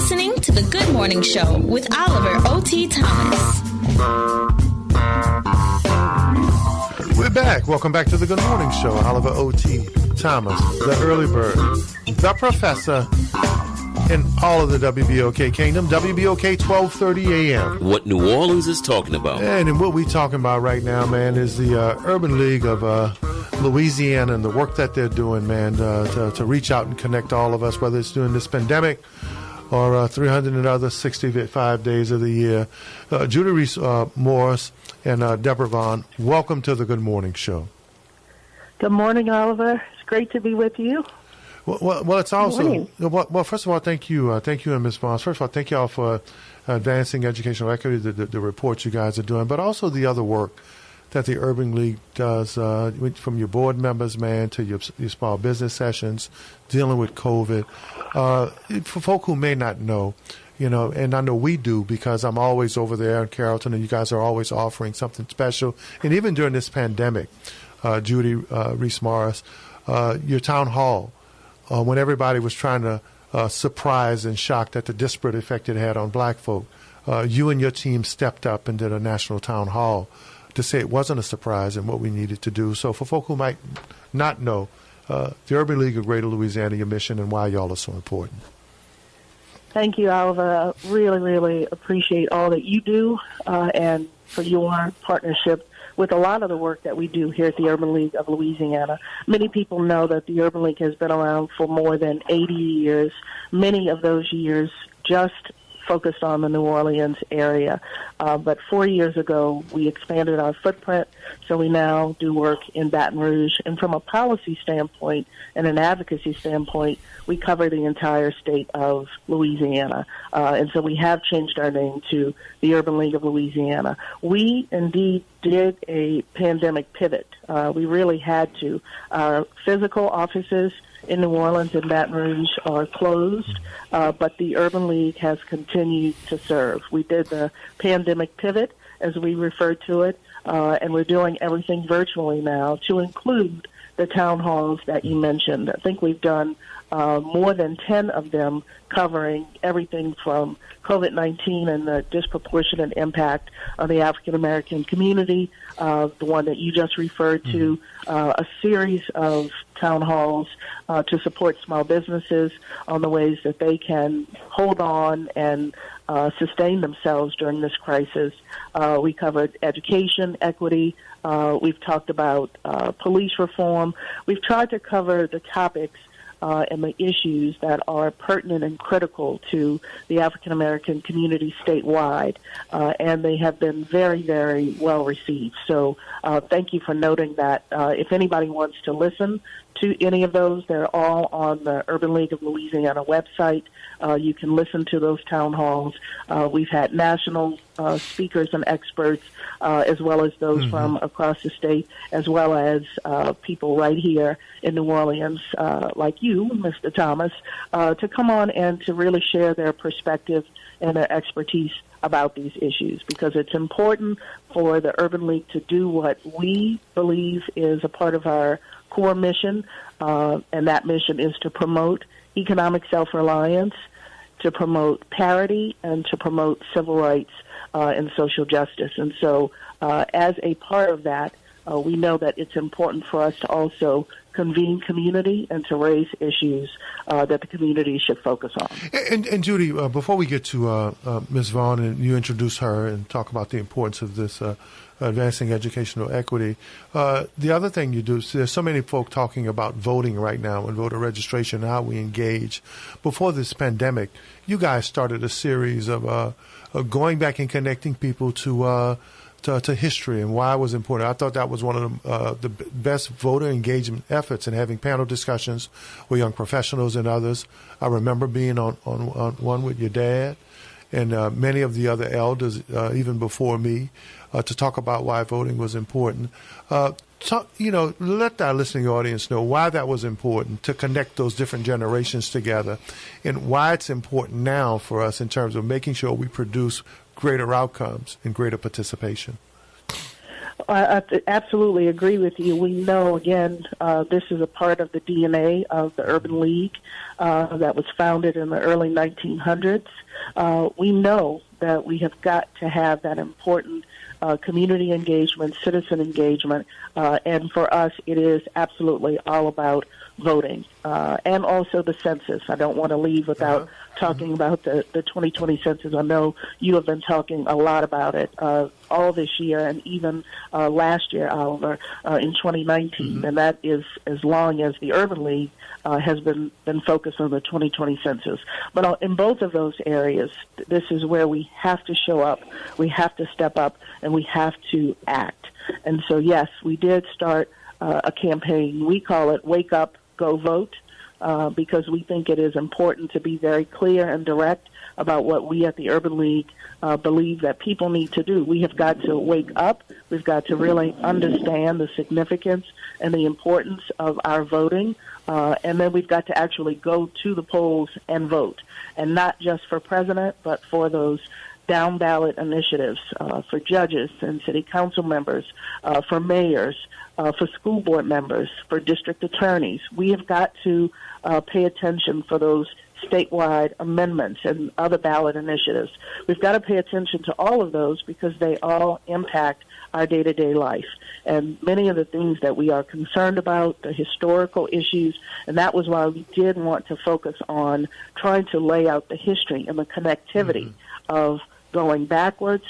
listening to The Good Morning Show with Oliver O.T. Thomas. We're back. Welcome back to The Good Morning Show. Oliver O.T. Thomas, the early bird, the professor in all of the WBOK kingdom. WBOK 1230 a.m. What New Orleans is talking about. And what we're talking about right now, man, is the Urban League of Louisiana and the work that they're doing, man, to reach out and connect all of us, whether it's during this pandemic or 365 days of the year. Judy Reese Morse and Deborah Vaughn, welcome to the Good Morning Show. Good morning, Oliver. It's great to be with you. Well, it's also, well, first of all, thank you, and Ms. Vaughn. First of all, thank you all for advancing educational equity, the reports you guys are doing, but also the other work that the Urban League does, from your board members, man, to your small business sessions, dealing with COVID. For folk who may not know, and I know we do because I'm always over there in Carrollton, and you guys are always offering something special. And even during this pandemic, Judy Reese Morse, your town hall, when everybody was trying to surprise and shock at the disparate effect it had on black folk, you and your team stepped up and did a national town hall to say it wasn't a surprise and what we needed to do. So for folk who might not know, the Urban League of Greater Louisiana, your mission, and why y'all are so important. Thank you, Oliver. I really, really appreciate all that you do and for your partnership with a lot of the work that we do here at the Urban League of Louisiana. Many people know that the Urban League has been around for more than 80 years, many of those years just focused on the New Orleans area. But 4 years ago, we expanded our footprint, so we now do work in Baton Rouge. And from a policy standpoint and an advocacy standpoint, we cover the entire state of Louisiana. And so we have changed our name to the Urban League of Louisiana. We indeed did a pandemic pivot. We really had to. Our physical offices in New Orleans and Baton Rouge are closed, but the Urban League has continued to serve. We did the pandemic pivot, as we refer to it, and we're doing everything virtually now to include the town halls that you mentioned. I think we've done more than 10 of them covering everything from COVID-19 and the disproportionate impact on the African-American community, the one that you just referred to, a series of town halls to support small businesses on the ways that they can hold on and sustain themselves during this crisis. We covered education, equity. We've talked about police reform. We've tried to cover the topics and the issues that are pertinent and critical to the African-American community statewide, and they have been very, very well received. So thank you for noting that. If anybody wants to listen to any of those, they're all on the Urban League of Louisiana website. You can listen to those town halls. We've had national speakers and experts, as well as those from across the state, as well as people right here in New Orleans, like you, Mr. Thomas, to come on and to really share their perspective and their expertise about these issues, because it's important for the Urban League to do what we believe is a part of our core mission, and that mission is to promote economic self-reliance, to promote parity, and to promote civil rights and social justice. And so as a part of that, we know that it's important for us to also convene community and to raise issues that the community should focus on. And Judy, before we get to Ms. Vaughn and you introduce her and talk about the importance of this advancing educational equity, the other thing you do, there's so many folk talking about voting right now and voter registration and how we engage. Before this pandemic, you guys started a series of going back and connecting people to history and why it was important. I thought that was one of the best voter engagement efforts, and having panel discussions with young professionals and others. I remember being on one with your dad and many of the other elders, even before me, to talk about why voting was important. Let our listening audience know why that was important, to connect those different generations together, and why it's important now for us in terms of making sure we produce greater outcomes and greater participation. I absolutely agree with you. We know, again, this is a part of the DNA of the Urban League that was founded in the early 1900s. We know that we have got to have that important community engagement, citizen engagement, and for us it is absolutely all about voting, and also the census. I don't want to leave without talking about the 2020 census. I know you have been talking a lot about it all this year and even last year, Oliver, in 2019, and that is as long as the Urban League has been focused on the 2020 census. But in both of those areas, this is where we have to show up, we have to step up, and we have to act. And so, yes, we did start a campaign. We call it Wake Up, Go Vote, because we think it is important to be very clear and direct about what we at the Urban League believe that people need to do. We have got to wake up. We've got to really understand the significance and the importance of our voting, and then we've got to actually go to the polls and vote, and not just for president, but for those down-ballot initiatives, for judges and city council members, for mayors, for school board members, for district attorneys. We have got to pay attention for those statewide amendments and other ballot initiatives. We've got to pay attention to all of those because they all impact our day-to-day life. And many of the things that we are concerned about, the historical issues, and that was why we did want to focus on trying to lay out the history and the connectivity of going backwards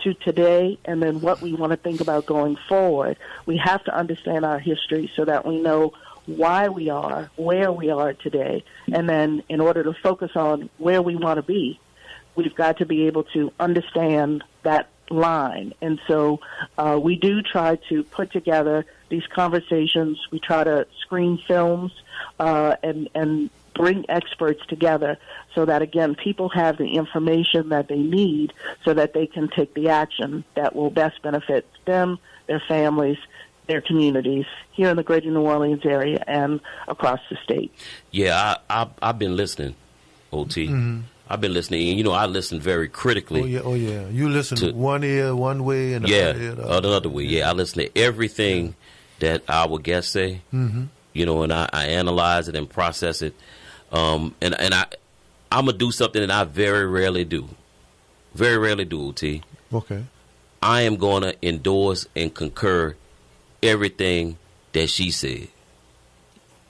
to today, and then what we want to think about going forward. We have to understand our history so that we know why we are, where we are today, and then in order to focus on where we want to be, we've got to be able to understand that line. And so we do try to put together these conversations. We try to screen films and bring experts together so that, again, people have the information that they need so that they can take the action that will best benefit them, their families, their communities here in the greater New Orleans area and across the state. Yeah, I've been listening, OT. I've been listening, and, I listen very critically. Oh, yeah. You listen to one ear one way and the other ear the other way. Yeah, I listen to everything that our guests say, and I analyze it and process it. And I'm going to do something that I very rarely do. Very rarely do, OT. Okay. I am going to endorse and concur everything that she said.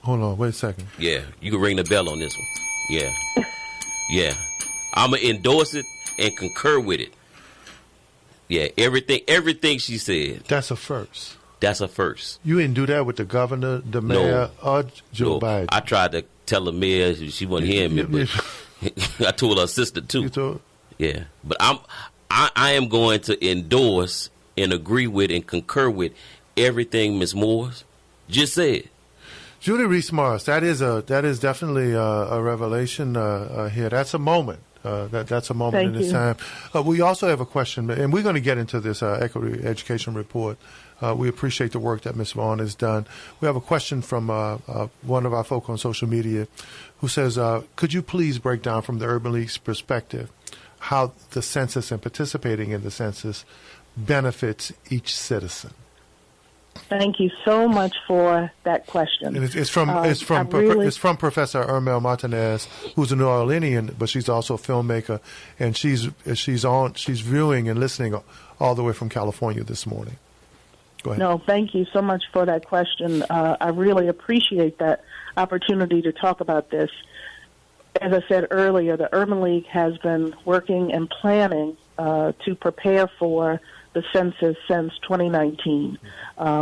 Hold on, wait a second. Yeah, you can ring the bell on this one. Yeah. Yeah. I'm going to endorse it and concur with it. Yeah, everything she said. That's a first. That's a first. You didn't do that with the governor, the mayor, or Joe Biden? I tried to tell the mayor, she wasn't hearing me, but I told her sister too. You told? Yeah, but I am going to endorse and agree with and concur with everything Ms. Morse just said. Judy Reese Morse, that is definitely a revelation here. That's a moment. That's a moment in this time. We also have a question, and we're going to get into this equity education report. We appreciate the work that Ms. Vaughn has done. We have a question from one of our folk on social media who says, could you please break down from the Urban League's perspective how the census and participating in the census benefits each citizen? Thank you so much for that question. And it's from Professor Ermel Martinez, who's a New Orleanian, but she's also a filmmaker, and she's viewing and listening all the way from California this morning. Go ahead. No, thank you so much for that question. I really appreciate that opportunity to talk about this. As I said earlier, the Urban League has been working and planning to prepare for the census since 2019.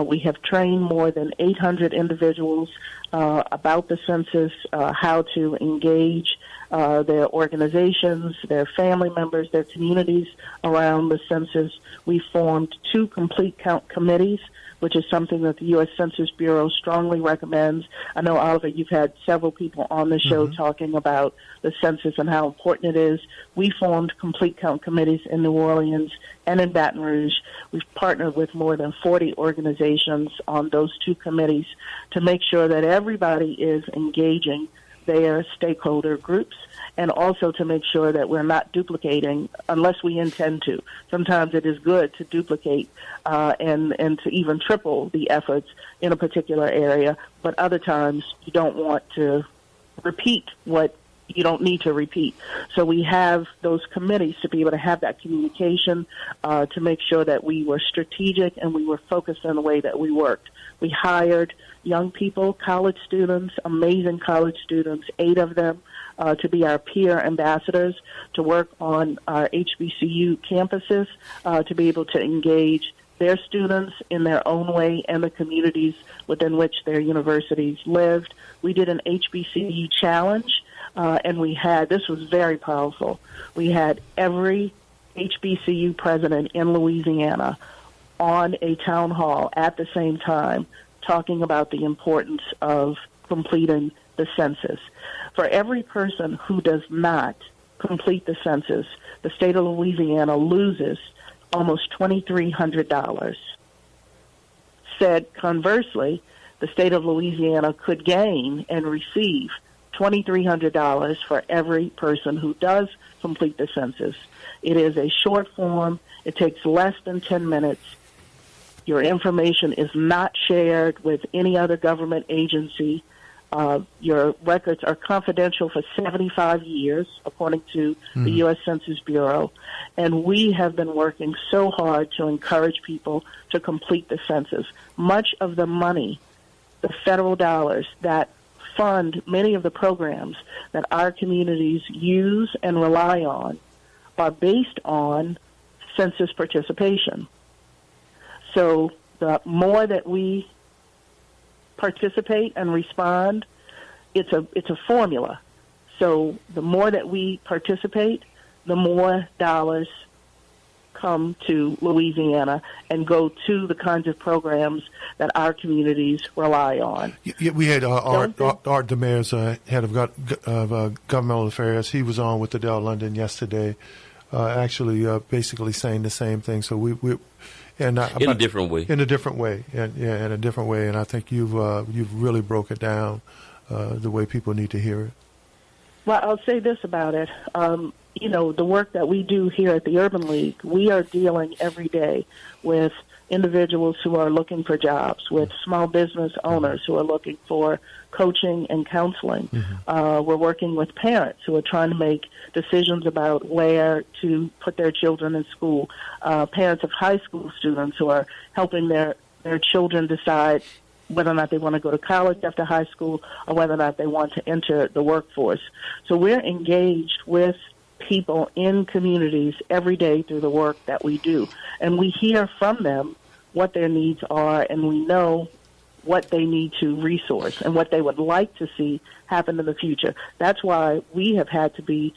We have trained more than 800 individuals about the census, how to engage their organizations, their family members, their communities around the census. We formed 2 complete count committees, which is something that the U.S. Census Bureau strongly recommends. I know, Oliver, you've had several people on the show talking about the census and how important it is. We formed complete count committees in New Orleans and in Baton Rouge. We've partnered with more than 40 organizations on those 2 committees to make sure that everybody is engaging their stakeholder groups, and also to make sure that we're not duplicating unless we intend to. Sometimes it is good to duplicate and to even triple the efforts in a particular area, but other times you don't want to repeat what you don't need to repeat. So we have those committees to be able to have that communication, to make sure that we were strategic and we were focused in the way that we worked. We hired young people, college students, amazing college students, 8 of them, to be our peer ambassadors, to work on our HBCU campuses, to be able to engage their students in their own way and the communities within which their universities lived. We did an HBCU challenge, and this was very powerful. We had every HBCU president in Louisiana on a town hall at the same time talking about the importance of completing the census. For every person who does not complete the census, the state of Louisiana loses almost $2,300. Said conversely, the state of Louisiana could gain and receive $2,300 for every person who does complete the census. It is a short form. It takes less than 10 minutes. Your information is not shared with any other government agency. Your records are confidential for 75 years, according to the U.S. Census Bureau. And we have been working so hard to encourage people to complete the census. Much of the money, the federal dollars that fund many of the programs that our communities use and rely on, are based on census participation. So the more that we participate and respond, it's a formula. So the more that we participate, the more dollars come to Louisiana and go to the kinds of programs that our communities rely on. Yeah, we had Art Demers, head of governmental affairs. He was on with Adele London yesterday, actually basically saying the same thing. So we in a different way. In a different way, in a different way. And I think you've really broke it down the way people need to hear it. Well, I'll say this about it. The work that we do here at the Urban League, we are dealing every day with individuals who are looking for jobs, with small business owners who are looking for coaching and counseling. We're working with parents who are trying to make decisions about where to put their children in school, parents of high school students who are helping their children decide whether or not they want to go to college after high school or whether or not they want to enter the workforce. So we're engaged with people in communities every day through the work that we do. And we hear from them what their needs are, and we know what they need to resource and what they would like to see happen in the future. That's why we have had to be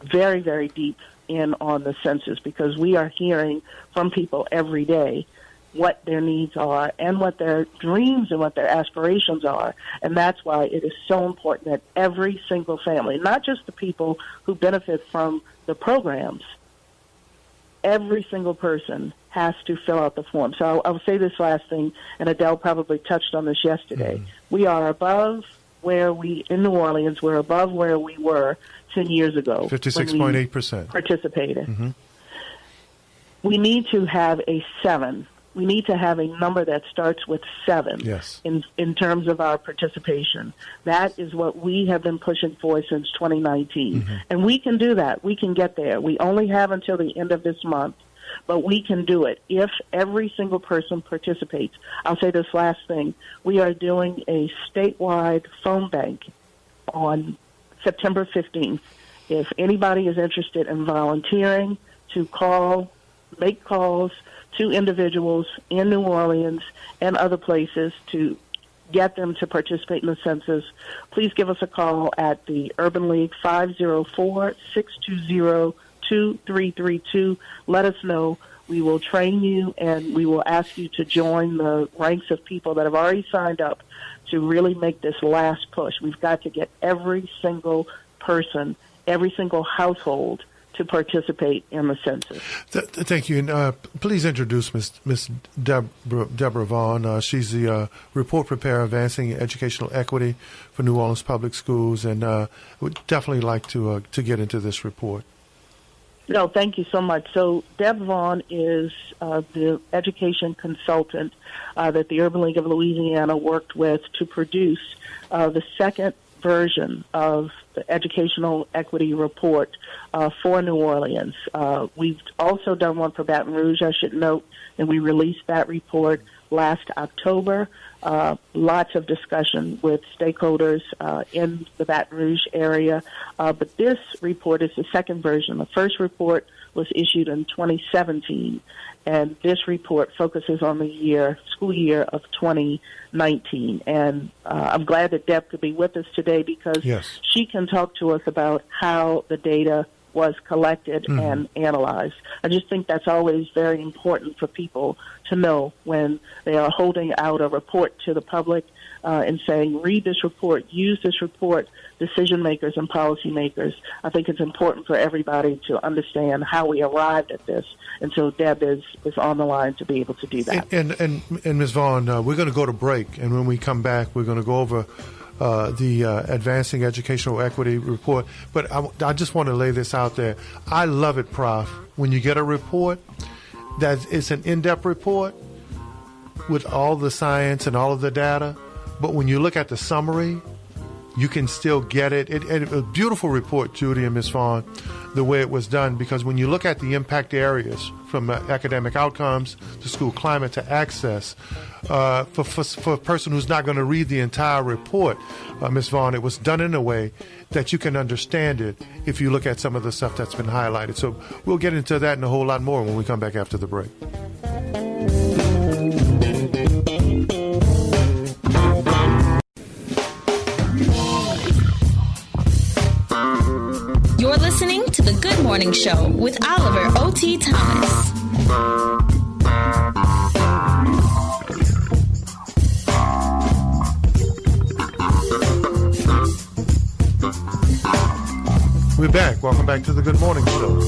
very, very deep in on the census, because we are hearing from people every day what their needs are and what their dreams and what their aspirations are. And that's why it is so important that every single family, not just the people who benefit from the programs, every single person has to fill out the form. So I'll say this last thing, and Adele probably touched on this yesterday. We are above in New Orleans, we're above where we were 10 years ago. 56.8%. Participated. We need to have a 7. We need to have a number that starts with 7 in terms of our participation. That is what we have been pushing for since 2019. And we can do that. We can get there. We only have until the end of this month, but we can do it if every single person participates. I'll say this last thing. We are doing a statewide phone bank on September 15th. If anybody is interested in volunteering to make calls to individuals in New Orleans and other places to get them to participate in the census, please give us a call at the Urban League, 504-620-2332. Let us know. We will train you, and we will ask you to join the ranks of people that have already signed up to really make this last push. We've got to get every single person, every single household to participate in the census. Thank you. And please introduce Miss Deborah Vaughn. She's the report preparer advancing educational equity for New Orleans Public Schools, and would definitely like to get into this report. No, thank you so much. So Deb Vaughn is the education consultant that the Urban League of Louisiana worked with to produce the second version of the educational equity report for New Orleans. We've also done one for Baton Rouge, I should note, and we released that report last October. Lots of discussion with stakeholders in the Baton Rouge area. But this report is the second version. The first report was issued in 2017, and this report focuses on the school year of 2019. And I'm glad that Deb could be with us today because she can talk to us about how the data was collected and analyzed. I just think that's always very important for people to know when they are holding out a report to the public and saying, read this report, use this report, decision makers and policymakers. I think it's important for everybody to understand how we arrived at this. And so Deb is on the line to be able to do that. And Ms. Vaughn, we're going to go to break, and when we come back, we're going to go over the Advancing Educational Equity report. But I just want to lay this out there. I love it, Prof, when you get a report that it's an in-depth report with all the science and all of the data, but when you look at the summary, you can still get it. It a beautiful report, Judy and Ms. Vaughn, the way it was done, because when you look at the impact areas from academic outcomes to school climate to access, for a person who's not going to read the entire report, Ms. Vaughn, it was done in a way that you can understand it if you look at some of the stuff that's been highlighted. So we'll get into that and a whole lot more when we come back after the break. You're listening to The Good Morning Show with Oliver O.T. Thomas. We're back. Welcome back to The Good Morning Show.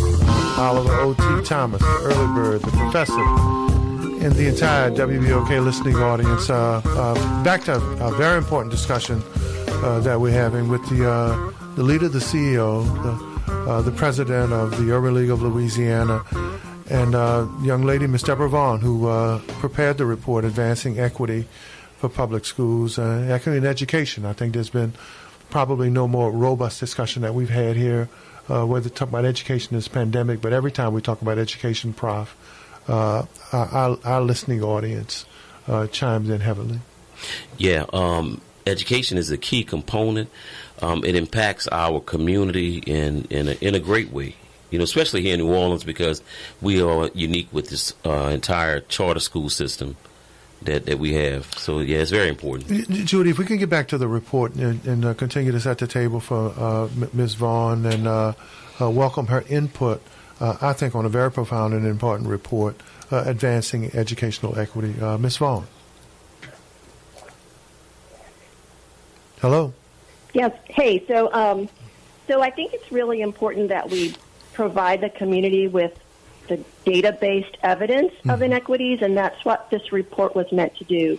Oliver O.T. Thomas, the early bird, the professor, and the entire WBOK listening audience. Back to a very important discussion that we're having with the leader, the CEO, the president of the Urban League of Louisiana, and young lady, Ms. Deborah Vaughn, who prepared the report, Advancing Equity for Public Schools, Equity in Education. I think there's been probably no more robust discussion that we've had here, whether talk about education in this pandemic, but every time we talk about education, Prof, our listening audience chimes in heavily. Yeah, education is a key component. It impacts our community in a great way, especially here in New Orleans, because we are unique with this entire charter school system that we have. So, yeah, it's very important. Judy, if we can get back to the report and continue to set the table for Ms. Vaughn and welcome her input, I think, on a very profound and important report, Advancing Educational Equity. Ms. Vaughn. Hello. Yes. Hey, so I think it's really important that we provide the community with the data-based evidence of inequities, and that's what this report was meant to do.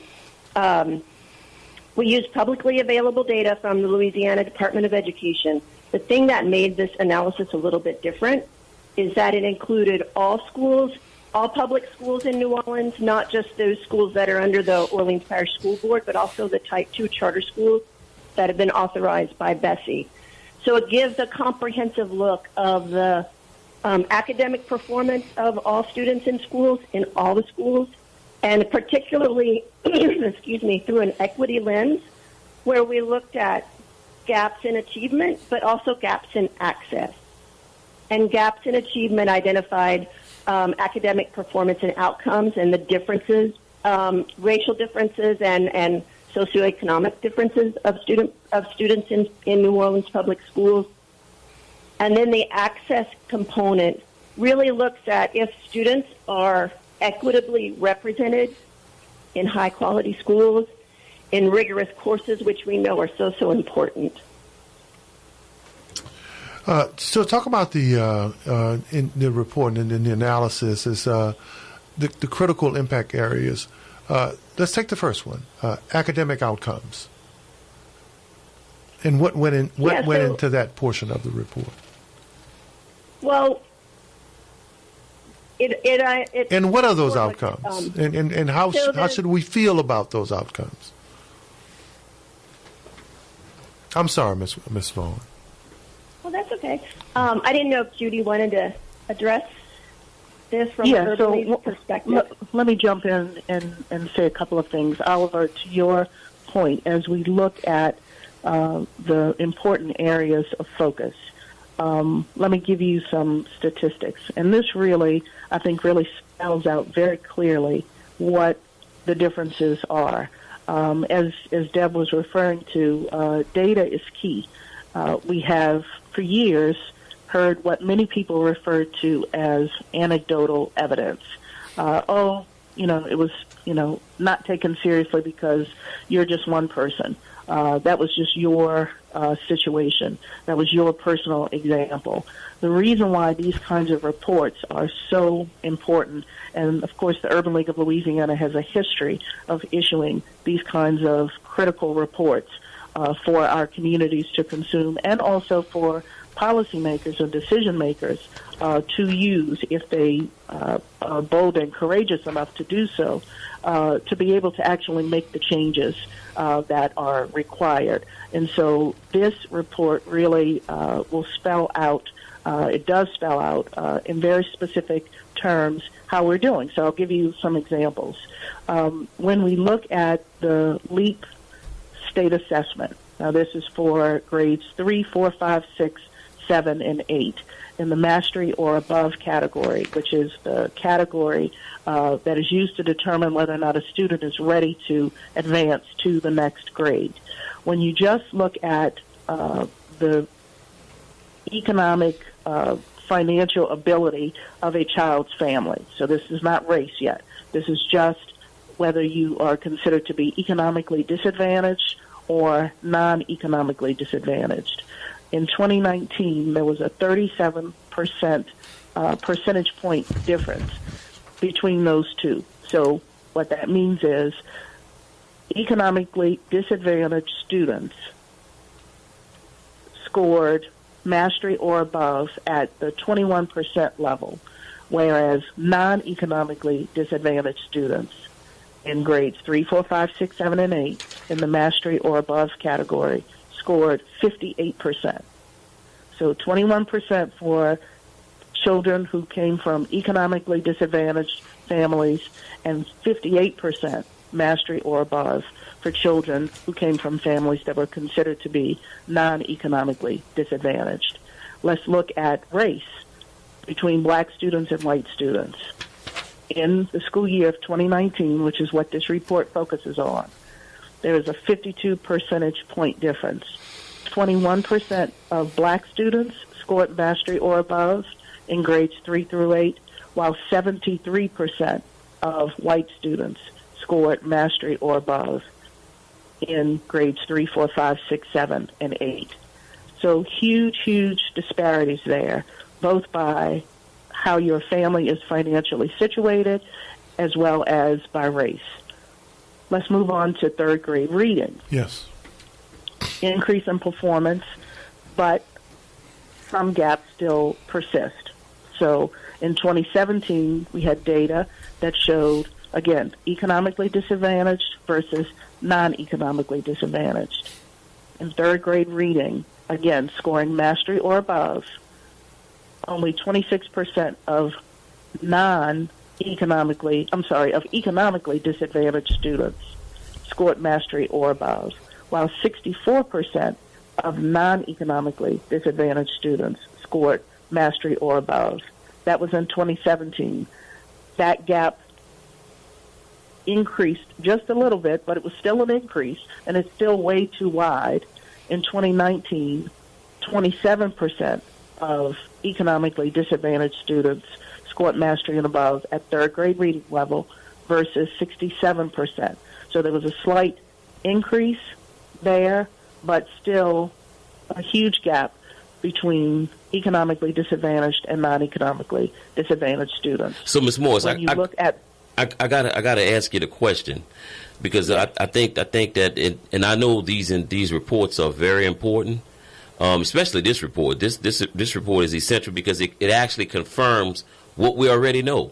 We used publicly available data from the Louisiana Department of Education. The thing that made this analysis a little bit different is that it included all schools, all public schools in New Orleans, not just those schools that are under the Orleans Parish School Board, but also the Type 2 charter schools that have been authorized by Bessie. So it gives a comprehensive look of the academic performance of all students in schools, in all the schools, and particularly, through an equity lens, where we looked at gaps in achievement, but also gaps in access. And gaps in achievement identified academic performance and outcomes and the differences, racial differences and socioeconomic differences of students in New Orleans public schools. And then the access component really looks at if students are equitably represented in high-quality schools, in rigorous courses, which we know are so important. So talk about the in the report and in the analysis is the critical impact areas. Let's take the first one, academic outcomes. And what went into that portion of the report? Well, and what are those outcomes? And how should we feel about those outcomes? I'm sorry, Miss Vaughn. Well, that's okay. I didn't know if Judy wanted to address this from a urban perspective. Let me jump in and say a couple of things. Oliver, to your point, as we look at the important areas of focus, let me give you some statistics. And this really, I think, really spells out very clearly what the differences are. As Deb was referring to, data is key. We have, for years, heard what many people refer to as anecdotal evidence. It was, not taken seriously because you're just one person. That was just your situation. That was your personal example. The reason why these kinds of reports are so important, and of course the Urban League of Louisiana has a history of issuing these kinds of critical reports for our communities to consume, and also for policymakers and decision makers to use if they are bold and courageous enough to do so, to be able to actually make the changes that are required. And so this report really will spell out, it does spell out in very specific terms how we're doing. So I'll give you some examples. When we look at the LEAP state assessment, now this is for grades 3, 4, 5, 6, 7, and 8 in the mastery or above category, which is the category that is used to determine whether or not a student is ready to advance to the next grade. When you just look at the economic financial ability of a child's family, so this is not race yet, this is just whether you are considered to be economically disadvantaged or non-economically disadvantaged. In 2019, there was a 37% percentage point difference between those two. So what that means is economically disadvantaged students scored mastery or above at the 21% level, whereas non-economically disadvantaged students in grades 3, 4, 5, 6, 7, and 8 in the mastery or above category scored 58%. So 21% for children who came from economically disadvantaged families, and 58% mastery or above for children who came from families that were considered to be non-economically disadvantaged. Let's look at race between black students and white students. In the school year of 2019, which is what this report focuses on, there is a 52 percentage point difference. 21% of black students scored mastery or above in grades 3 through 8, while 73% of white students scored mastery or above in grades 3, 4, 5, 6, 7, and 8. So huge disparities there, both by how your family is financially situated as well as by race. Let's move on to third grade reading. Yes. Increase in performance, but some gaps still persist. So in 2017, we had data that showed, again, economically disadvantaged versus non-economically disadvantaged. In third grade reading, again, scoring mastery or above, only 26% of economically disadvantaged students scored mastery or above, while 64% of non-economically disadvantaged students scored mastery or above. That was in 2017. That gap increased just a little bit, but it was still an increase, and it's still way too wide. In 2019, 27% of economically disadvantaged students scored mastery and above at third grade reading level versus 67%. So there was a slight increase there, but still a huge gap between economically disadvantaged and non-economically disadvantaged students. So, Ms. Morse, when you look at, I gotta ask you the question, because I think that and I know these reports are very important, especially this report. This report is essential because it actually confirms what we already know.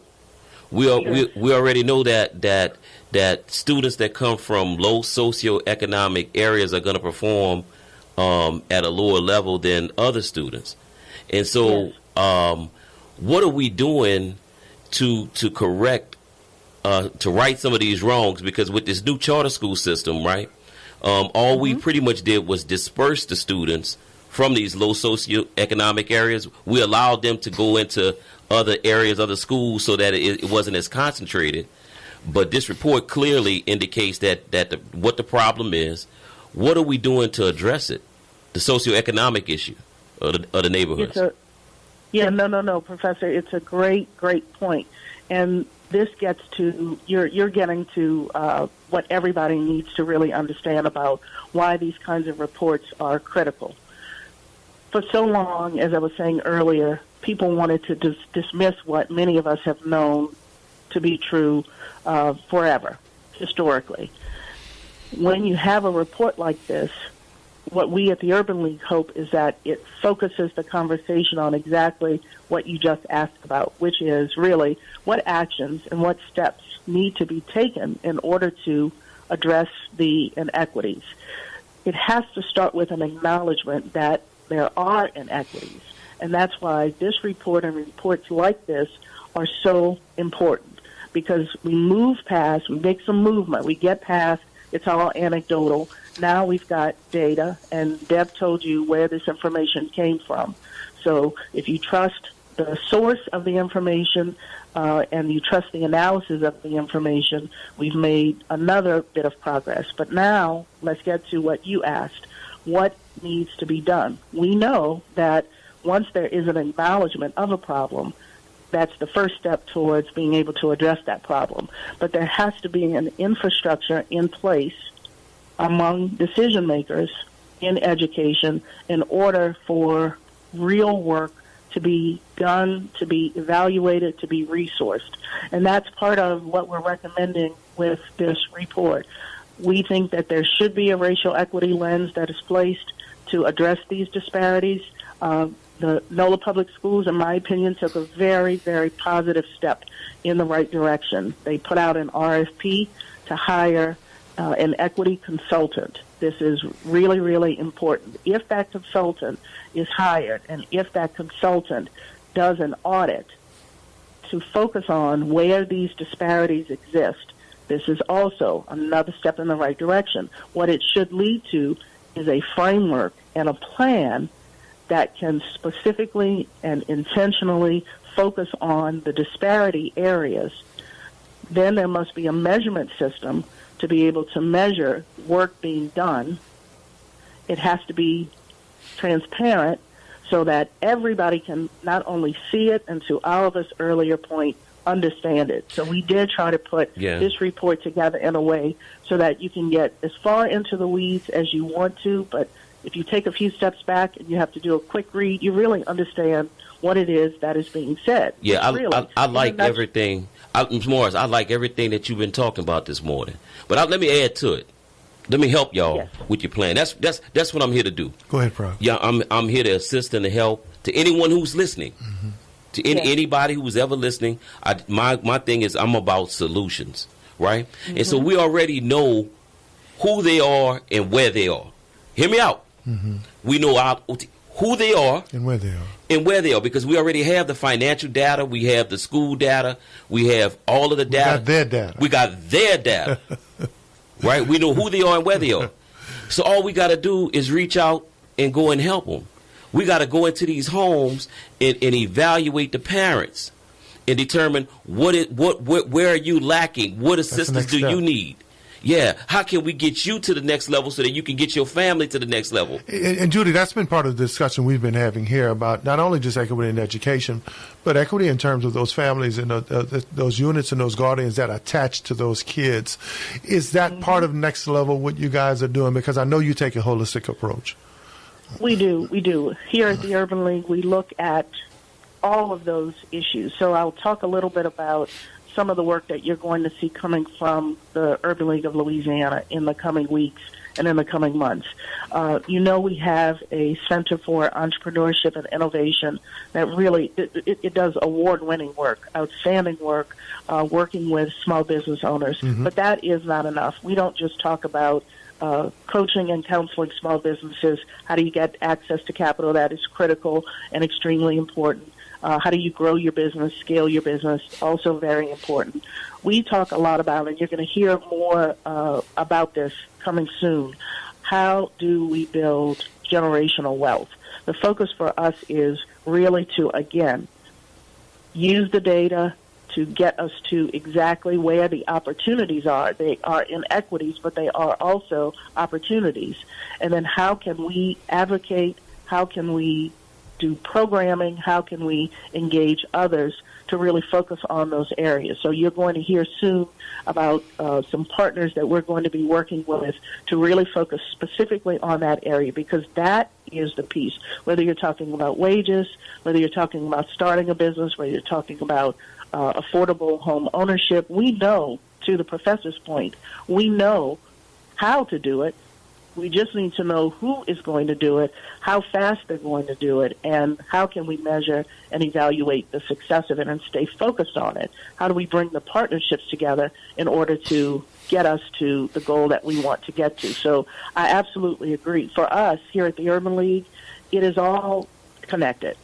We already know that students that come from low socioeconomic areas are going to perform at a lower level than other students. And so what are we doing to correct, to right some of these wrongs? Because with this new charter school system, right, all we pretty much did was disperse the students from these low socioeconomic areas. We allowed them to go into other areas, other schools, so that it wasn't as concentrated. But this report clearly indicates that what the problem is. What are we doing to address it? The socioeconomic issue of the neighborhoods. No, Professor. It's a great point. And this gets to, you're getting to what everybody needs to really understand about why these kinds of reports are critical. For so long, as I was saying earlier, people wanted to dismiss what many of us have known to be true forever, historically. When you have a report like this, what we at the Urban League hope is that it focuses the conversation on exactly what you just asked about, which is really what actions and what steps need to be taken in order to address the inequities. It has to start with an acknowledgement that there are inequities, and that's why this report and reports like this are so important, because we make some movement, we get past, it's all anecdotal. Now we've got data, and Deb told you where this information came from. So if you trust the source of the information and you trust the analysis of the information, we've made another bit of progress. But now let's get to what you asked. What needs to be done? We know that once there is an acknowledgement of a problem, that's the first step towards being able to address that problem. But there has to be an infrastructure in place among decision makers in education in order for real work to be done, to be evaluated, to be resourced. And that's part of what we're recommending with this report. We think that there should be a racial equity lens that is placed to address these disparities. The NOLA Public Schools, in my opinion, took a very, very positive step in the right direction. They put out an RFP to hire an equity consultant. This is really, really important. If that consultant is hired and if that consultant does an audit to focus on where these disparities exist, this is also another step in the right direction. What it should lead to is a framework and a plan that can specifically and intentionally focus on the disparity areas. Then there must be a measurement system to be able to measure work being done. It has to be transparent so that everybody can not only see it, and to Oliver's earlier point, understand it. So we did try to put this report together in a way so that you can get as far into the weeds as you want to, but if you take a few steps back and you have to do a quick read, you really understand what it is that is being said. Yeah, I like everything. Ms. Morris, I like everything that you've been talking about this morning. But let me add to it. Let me help y'all with your plan. That's what I'm here to do. Go ahead, Prof. Yeah, I'm here to assist and to help to anyone who's listening. Mm-hmm. To anybody who's ever listening, my thing is I'm about solutions, right? Mm-hmm. And so we already know who they are and where they are. Hear me out. Mm-hmm. We know who they are and where they are, because we already have the financial data, we have the school data, we have all of the data. We got their data. Right? We know who they are and where they are. So all we got to do is reach out and go and help them. We got to go into these homes and evaluate the parents and determine where are you lacking? What assistance do you need? Yeah, how can we get you to the next level so that you can get your family to the next level? And Judy, that's been part of the discussion we've been having here about not only just equity in education, but equity in terms of those families and those units and those guardians that are attached to those kids. Is that part of next level what you guys are doing? Because I know you take a holistic approach. We do. Here at the Urban League, we look at all of those issues. So I'll talk a little bit about some of the work that you're going to see coming from the Urban League of Louisiana in the coming weeks and in the coming months. We have a Center for Entrepreneurship and Innovation that really, it does award-winning work, outstanding work, working with small business owners. Mm-hmm. But that is not enough. We don't just talk about coaching and counseling small businesses. How do you get access to capital? That is critical and extremely important. How do you grow your business, scale your business? Also very important. We talk a lot about, and you're going to hear more about this coming soon, how do we build generational wealth? The focus for us is really to, again, use the data to get us to exactly where the opportunities are. They are inequities, but they are also opportunities. And then how can we advocate? How can we do programming? How can we engage others to really focus on those areas? So you're going to hear soon about some partners that we're going to be working with to really focus specifically on that area, because that is the piece. Whether you're talking about wages, whether you're talking about starting a business, whether you're talking about affordable home ownership, we know, to the professor's point, we know how to do it. We just need to know who is going to do it, how fast they're going to do it, and how can we measure and evaluate the success of it and stay focused on it. How do we bring the partnerships together in order to get us to the goal that we want to get to? So I absolutely agree. For us here at the Urban League, it is all connected.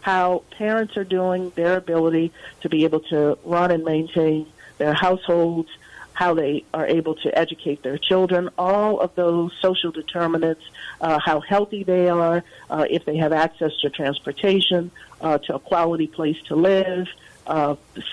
How parents are doing, their ability to be able to run and maintain their households, how they are able to educate their children, all of those social determinants, how healthy they are, if they have access to transportation, to a quality place to live,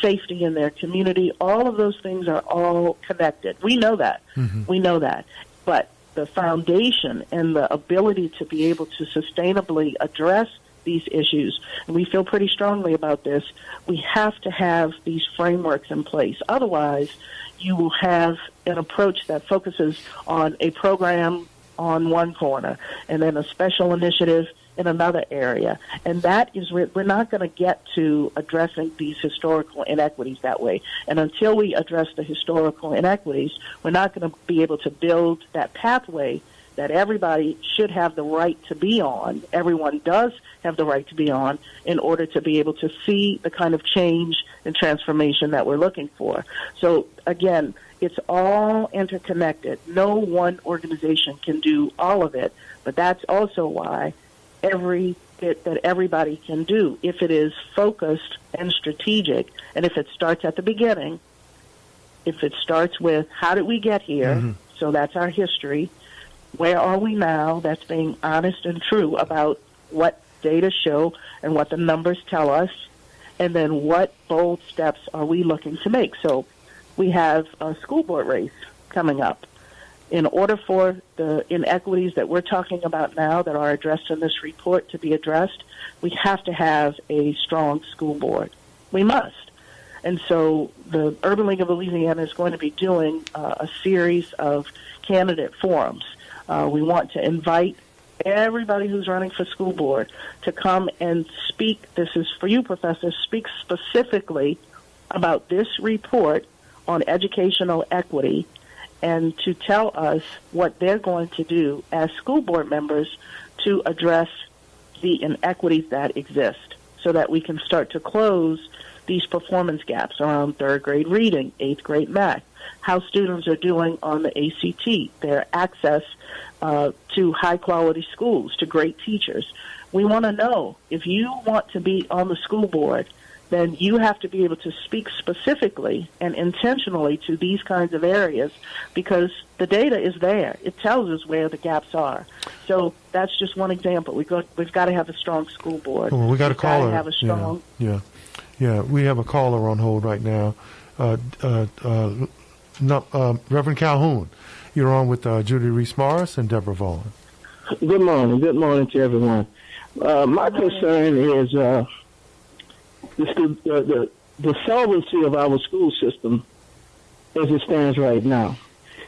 safety in their community. All of those things are all connected. We know that. Mm-hmm. We know that. But the foundation and the ability to be able to sustainably address these issues, and we feel pretty strongly about this, we have to have these frameworks in place. Otherwise, you will have an approach that focuses on a program on one corner and then a special initiative in another area. And that is, we're not going to get to addressing these historical inequities that way. And until we address the historical inequities, we're not going to be able to build that pathway that everybody should have the right to be on, everyone does have the right to be on, in order to be able to see the kind of change and transformation that we're looking for. So, again, it's all interconnected. No one organization can do all of it, but that's also why every bit that everybody can do, if it is focused and strategic, and if it starts at the beginning, if it starts with how did we get here, mm-hmm. So that's our history. Where are we now? That's being honest and true about what data show and what the numbers tell us, and then what bold steps are we looking to make. So we have a school board race coming up. In order for the inequities that we're talking about now that are addressed in this report to be addressed, we have to have a strong school board. We must. And so the Urban League of Louisiana is going to be doing a series of candidate forums. We want to invite everybody who's running for school board to come and speak. This is for you, Professor. Speak specifically about this report on educational equity and to tell us what they're going to do as school board members to address the inequities that exist so that we can start to close these performance gaps around third grade reading, eighth grade math, how students are doing on the ACT, their access to high-quality schools, to great teachers. We want to know, if you want to be on the school board, then you have to be able to speak specifically and intentionally to these kinds of areas because the data is there. It tells us where the gaps are. So that's just one example. We've got to have a strong school board. Well, we got a caller. We've got to have a strong... Yeah, we have a caller on hold right now. Reverend Calhoun, you're on with Judy Reese Morse and Deborah Vaughn. Good morning. Good morning to everyone. My concern is the solvency of our school system as it stands right now.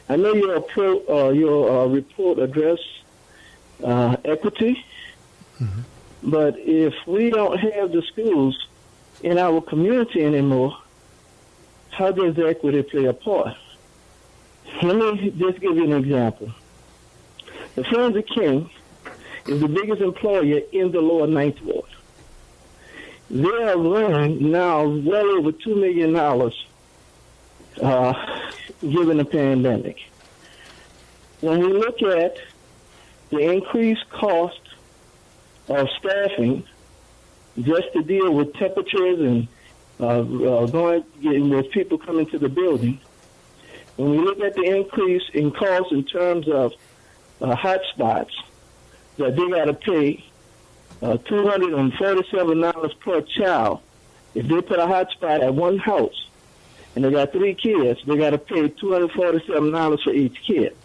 I know your report addressed equity. But if we don't have the schools in our community anymore, how does equity play a part? Let me just give you an example. The Friends of King is the biggest employer in the lower Ninth Ward. They have earned now well over $2 million given the pandemic. When we look at the increased cost of staffing just to deal with temperatures and getting with people coming to the building, when we look at the increase in cost in terms of hotspots, that they got to pay $247 per child. If they put a hotspot at one house and they got 3 kids, they got to pay $247 for each kid.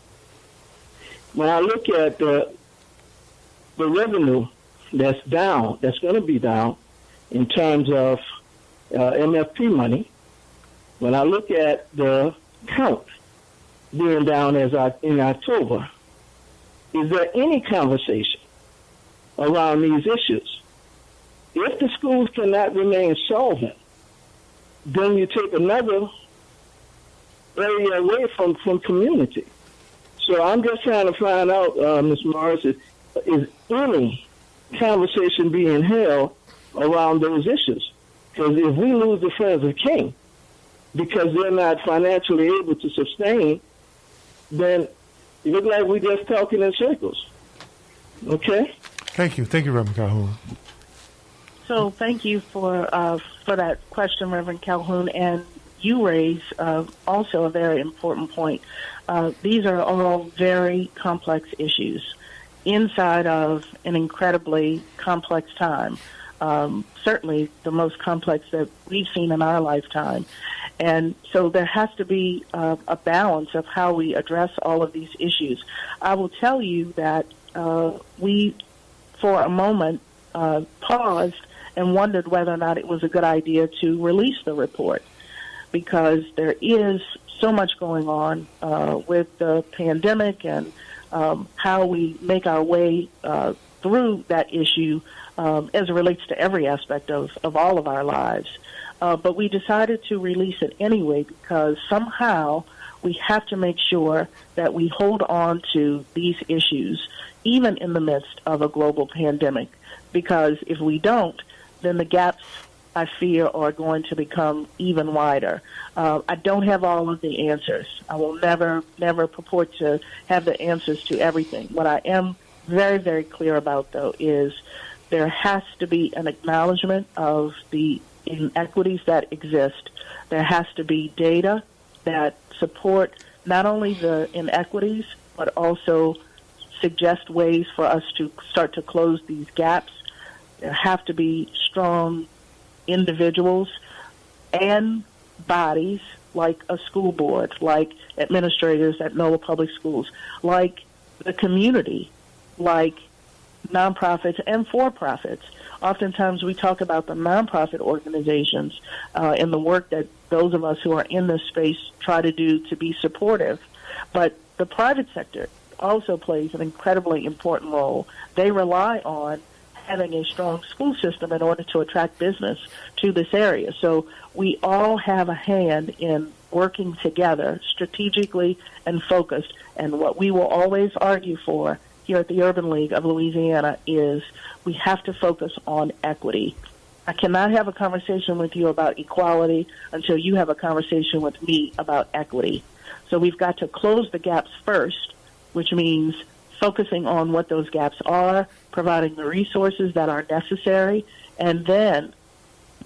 When I look at the revenue that's down, that's going to be down in terms of MFP money, when I look at the count being down in October, is there any conversation around these issues? If the schools cannot remain solvent, then you take another area away from community. So I'm just trying to find out, Ms. Morris, is any conversation being held around those issues? Because if we lose the Friends of King because they're not financially able to sustain, then it looks like we're just talking in circles. Okay? Thank you. Thank you, Reverend Calhoun. So thank you for that question, Reverend Calhoun. And you raise also a very important point. These are all very complex issues inside of an incredibly complex time. Certainly the most complex that we've seen in our lifetime. And so there has to be a balance of how we address all of these issues. I will tell you that we, for a moment, paused and wondered whether or not it was a good idea to release the report, because there is so much going on with the pandemic and how we make our way through that issue as it relates to every aspect of all of our lives. But we decided to release it anyway because somehow we have to make sure that we hold on to these issues even in the midst of a global pandemic, because if we don't, then the gaps, I fear, are going to become even wider. I don't have all of the answers. I will never purport to have the answers to everything. What I am very, very clear about, though, is there has to be an acknowledgement of the inequities that exist. There has to be data that support not only the inequities, but also suggest ways for us to start to close these gaps. There have to be strong individuals and bodies like a school board, like administrators at NOLA Public Schools, like the community, like nonprofits and for-profits. Oftentimes we talk about the nonprofit organizations and the work that those of us who are in this space try to do to be supportive. But the private sector also plays an incredibly important role. They rely on having a strong school system in order to attract business to this area. So we all have a hand in working together strategically and focused. And what we will always argue for here at the Urban League of Louisiana is we have to focus on equity. I cannot have a conversation with you about equality until you have a conversation with me about equity. So we've got to close the gaps first, which means focusing on what those gaps are, providing the resources that are necessary, and then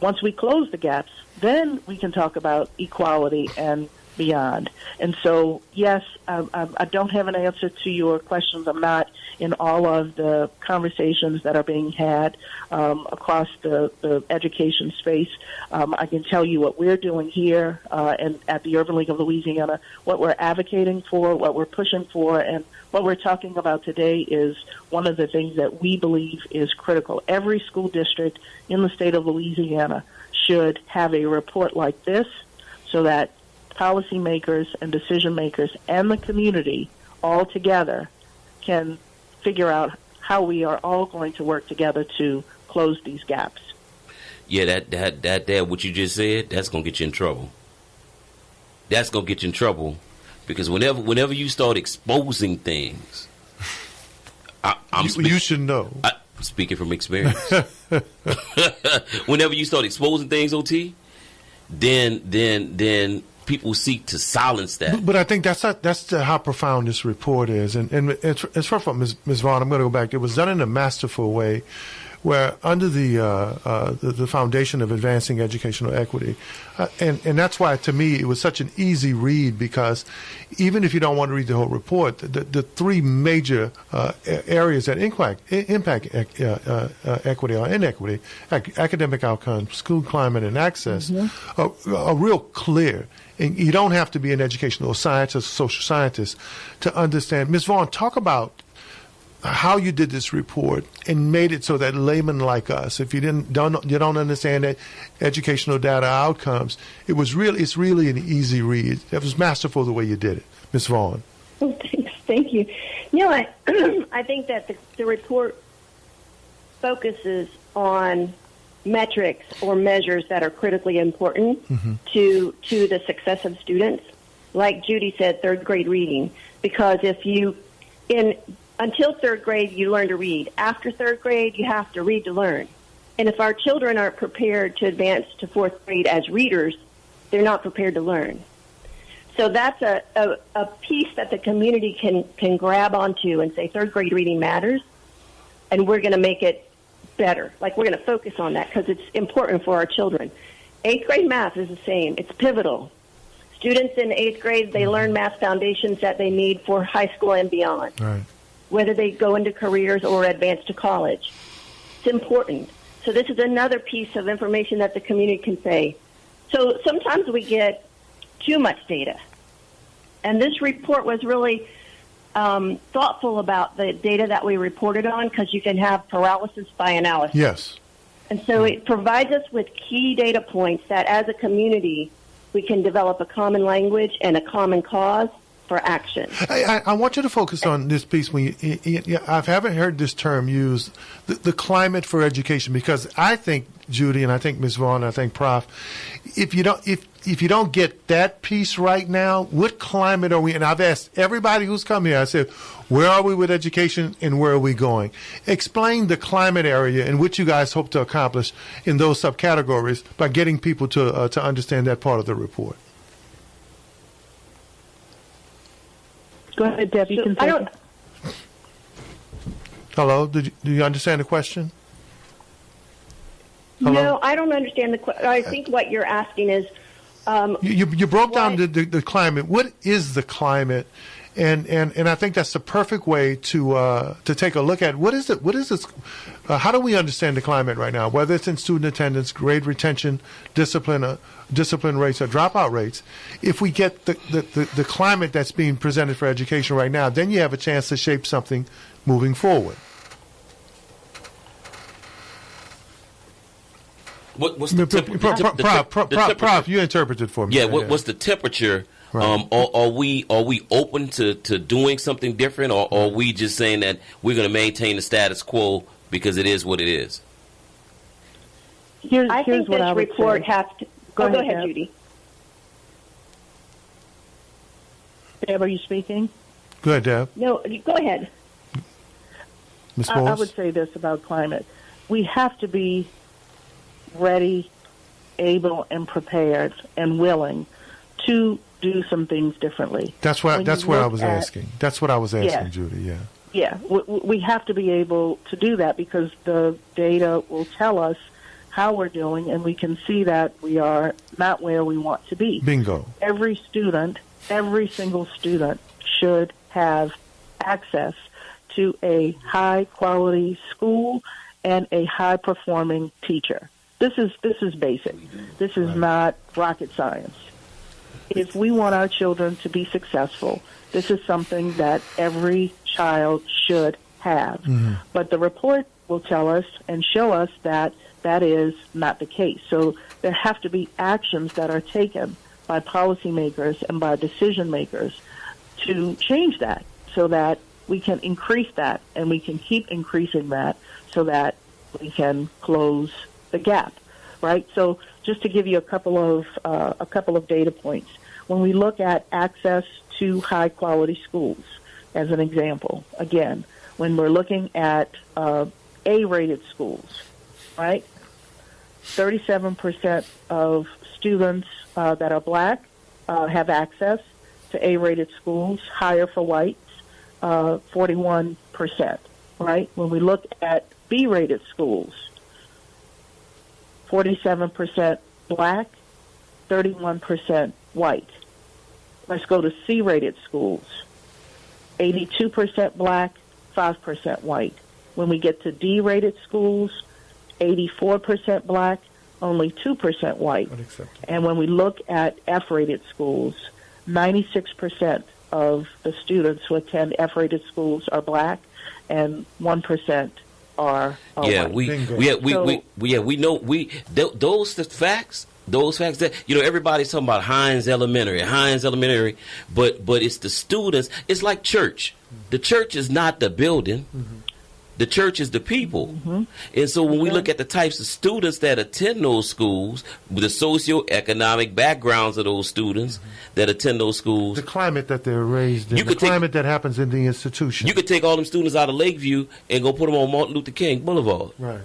once we close the gaps, then we can talk about equality and beyond. And so, yes, I don't have an answer to your questions. I'm not in all of the conversations that are being had across the education space. I can tell you what we're doing here and at the Urban League of Louisiana, what we're advocating for, what we're pushing for, and what we're talking about today is one of the things that we believe is critical. Every school district in the state of Louisiana should have a report like this so that policymakers and decision makers and the community all together can figure out how we are all going to work together to close these gaps. Yeah, that what you just said, that's gonna get you in trouble. That's gonna get you in trouble because whenever you start exposing things, you should know. Speaking from experience, whenever you start exposing things, OT, then people seek to silence that. But I think that's how profound this report is. And it's first of all, Ms. Vaughn, I'm going to go back. It was done in a masterful way, where under the foundation of advancing educational equity, and that's why to me it was such an easy read, because even if you don't want to read the whole report, the three major areas that impact equity or inequity, academic outcomes, school climate, and access, are real clear. And you don't have to be an educational scientist, social scientist, to understand. Ms. Vaughn, talk about how you did this report and made it so that laymen like us, if you don't understand that educational data outcomes, it's really an easy read. It was masterful the way you did it, Ms. Vaughn. Oh, thanks. Thank you. I think that the report focuses on metrics or measures that are critically important to the success of students. Like Judy said, third grade reading, because until third grade, you learn to read. After third grade, you have to read to learn. And if our children aren't prepared to advance to fourth grade as readers, they're not prepared to learn. So that's a piece that the community can grab onto and say third grade reading matters, and we're going to make it better. Like, we're going to focus on that because it's important for our children. Eighth grade math is the same. It's pivotal. Students in eighth grade, they learn math foundations that they need for high school and beyond. Right. Whether they go into careers or advance to college. It's important. So this is another piece of information that the community can say. So sometimes we get too much data. And this report was really thoughtful about the data that we reported on, because you can have paralysis by analysis. Yes. And so it provides us with key data points that as a community we can develop a common language and a common cause for action. I want you to focus on this piece. When I haven't heard this term used, the climate for education, because I think, Judy, and I think Ms. Vaughn, and I think Prof, if you don't get that piece right now, what climate are we in? I've asked everybody who's come here, I said, where are we with education and where are we going? Explain the climate area in which you guys hope to accomplish in those subcategories by getting people to understand that part of the report. Go ahead, Deb. You can take it. Hello? Do you understand the question? Hello? No, I don't understand the question. I think what you're asking is... You broke down the climate. What is the climate? And I think that's the perfect way to take a look at what is it? What is this? How do we understand the climate right now? Whether it's in student attendance, grade retention, discipline rates, or dropout rates. If we get the climate that's being presented for education right now, then you have a chance to shape something moving forward. What's the Prof, you interpreted for me. Yeah, what's the temperature? Right. Are we open to doing something different, or are we just saying that we're going to maintain the status quo because it is what it is? I think this report has to... Go ahead, Judy. Deb, are you speaking? Go ahead, Deb. No, go ahead. Ms. Morse? I would say this about climate. We have to be ready, able, and prepared and willing to do some things differently. That's what I was asking. That's what I was asking, yeah. Judy. Yeah. Yeah, we have to be able to do that because the data will tell us how we're doing, and we can see that we are not where we want to be. Bingo. Every single student should have access to a high-quality school and a high-performing teacher. This is basic. This is not rocket science. If we want our children to be successful, this is something that every child should have. Mm-hmm. But the report will tell us and show us that that is not the case. So there have to be actions that are taken by policymakers and by decision makers to change that so that we can increase that, and we can keep increasing that so that we can close the gap, right? So just to give you a couple of data points, when we look at access to high-quality schools, as an example, again, when we're looking at A-rated schools, right, 37% of students that are black have access to A-rated schools, higher for whites, 41%, right? When we look at B-rated schools, 47% black, 31% white. Let's go to C-rated schools, 82% black, 5% white. When we get to D-rated schools, 84% black, only 2% white. And when we look at F-rated schools, 96% of the students who attend F-rated schools are black, and 1% are white. We know those facts. Those facts that everybody's talking about Hines Elementary, but it's the students. It's like church. The church is not the building. Mm-hmm. The church is the people. Mm-hmm. And so when we look at the types of students that attend those schools, the socioeconomic backgrounds of those students that attend those schools, the climate that they're raised in, the climate that happens in the institution. You could take all them students out of Lakeview and go put them on Martin Luther King Boulevard. Right.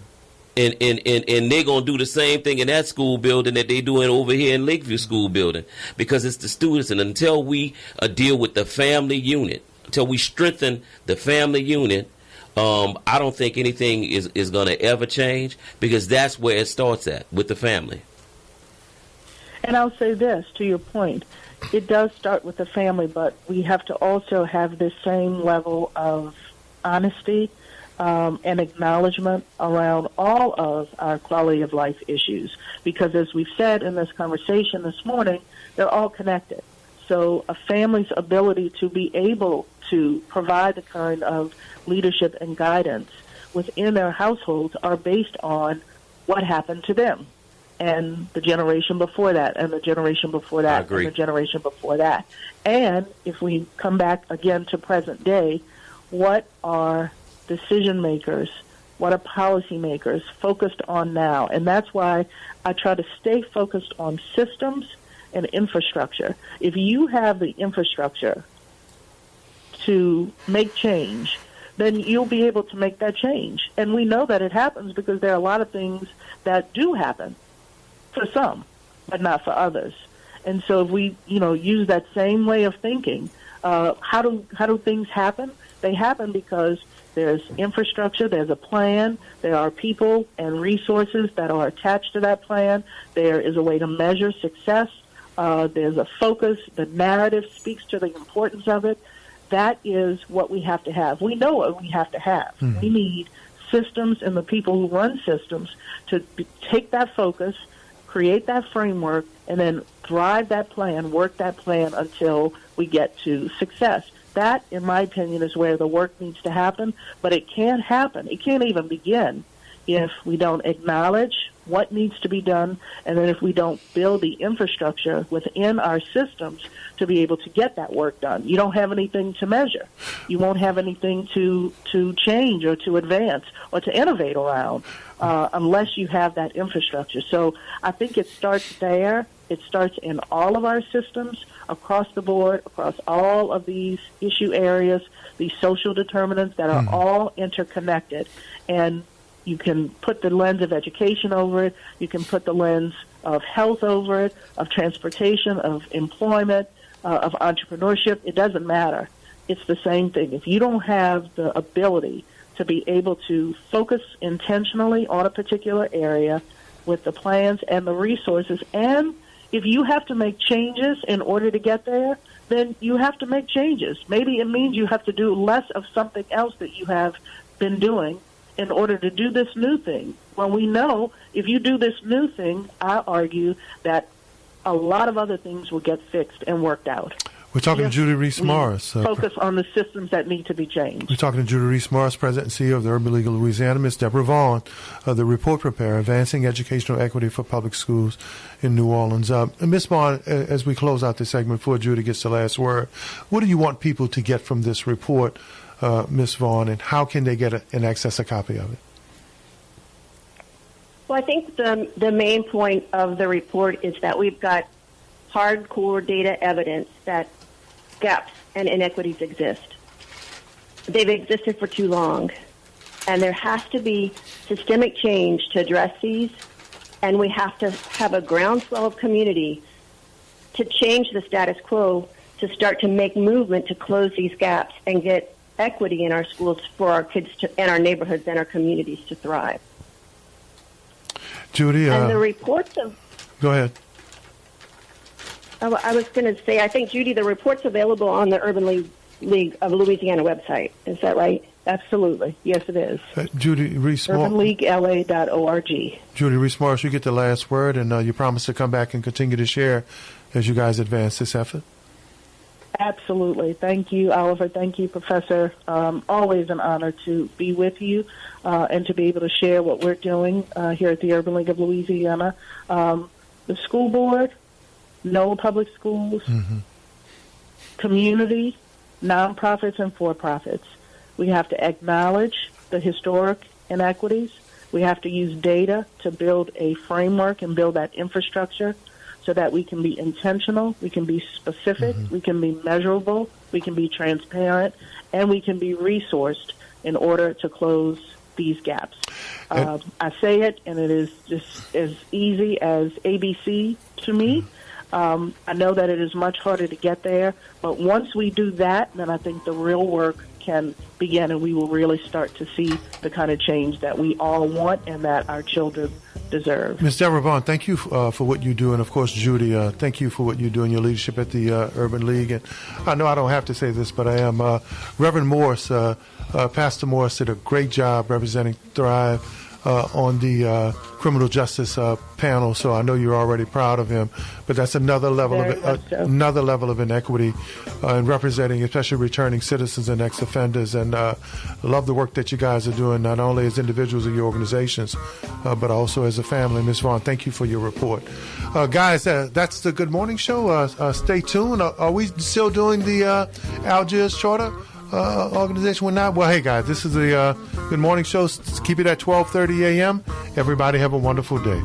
And they're going to do the same thing in that school building that they're doing over here in Lakeview school building, because it's the students. And until we deal with the family unit, until we strengthen the family unit, I don't think anything is going to ever change, because that's where it starts at, with the family. And I'll say this, to your point, it does start with the family, but we have to also have this same level of honesty and acknowledgement around all of our quality of life issues, because as we've said in this conversation this morning, they're all connected. So a family's ability to be able to provide the kind of leadership and guidance within their households are based on what happened to them and the generation before that and the generation before that and the generation before that. And if we come back again to present day, what are decision makers, what are policymakers focused on now? And that's why I try to stay focused on systems and infrastructure. If you have the infrastructure to make change, then you'll be able to make that change. And we know that it happens because there are a lot of things that do happen for some, but not for others. And so if we, use that same way of thinking, how do things happen? They happen because there's infrastructure, there's a plan, there are people and resources that are attached to that plan, there is a way to measure success, there's a focus, the narrative speaks to the importance of it. That is what we have to have. We know what we have to have. Mm-hmm. We need systems and the people who run systems to take that focus, create that framework, and then drive that plan, work that plan until we get to success. That, in my opinion, is where the work needs to happen, but it can't happen. It can't even begin if we don't acknowledge what needs to be done, and then if we don't build the infrastructure within our systems to be able to get that work done. You don't have anything to measure. You won't have anything to change or to advance or to innovate around unless you have that infrastructure. So I think it starts there. It starts in all of our systems across the board, across all of these issue areas, these social determinants that are all interconnected. And you can put the lens of education over it. You can put the lens of health over it, of transportation, of employment, of entrepreneurship. It doesn't matter. It's the same thing. If you don't have the ability to be able to focus intentionally on a particular area with the plans and the resources, and if you have to make changes in order to get there, then you have to make changes. Maybe it means you have to do less of something else that you have been doing in order to do this new thing. Well, we know if you do this new thing, I argue that a lot of other things will get fixed and worked out. We're talking to Judy Reese Morse. Focus on the systems that need to be changed. We're talking to Judy Reese Morse, President and CEO of the Urban League of Louisiana. Ms. Deborah Vaughn, the report preparer, Advancing Educational Equity for Public Schools in New Orleans. Ms. Vaughn, as we close out this segment before Judy gets the last word, what do you want people to get from this report Ms. Vaughn, and how can they get an access a copy of it? Well, I think the main point of the report is that we've got hardcore data evidence that gaps and inequities exist. They've existed for too long, and there has to be systemic change to address these, and we have to have a groundswell of community to change the status quo, to start to make movement to close these gaps and get equity in our schools for our kids and our neighborhoods and our communities to thrive. Judy, and the reports of... Go ahead. I was going to say, I think, Judy, the report's available on the Urban League of Louisiana website. Is that right? Absolutely. Yes, it is. Judy Reese Morse. UrbanLeagueLA.org. Judy Reese Morse, you get the last word, and you promise to come back and continue to share as you guys advance this effort. Absolutely. Thank you, Oliver. Thank you, Professor. Always an honor to be with you and to be able to share what we're doing here at the Urban League of Louisiana. The school board, NOLA Public Schools, community, nonprofits, and for-profits. We have to acknowledge the historic inequities. We have to use data to build a framework and build that infrastructure so that we can be intentional, we can be specific, we can be measurable, we can be transparent, and we can be resourced in order to close these gaps. I say it, and it is just as easy as ABC to me. I know that it is much harder to get there, but once we do that, then I think the real work can begin, and we will really start to see the kind of change that we all want and that our children deserve. Ms. Deborah Vaughn, thank you for what you do, and of course, Judy, thank you for what you do in your leadership at the Urban League. And I know I don't have to say this, but I am Reverend Morse, Pastor Morse did a great job representing Thrive on the criminal justice panel, so I know you're already proud of him. But that's another level another level of inequity in representing, especially returning citizens and ex-offenders. And I love the work that you guys are doing, not only as individuals in your organizations, but also as a family. Ms. Vaughn, thank you for your report. Guys, that's the Good Morning Show. Stay tuned. Are we still doing the Algiers Charter organization? We're not. Well, hey guys, this is the Good Morning Show. Keep it at 12:30 a.m. Everybody have a wonderful day.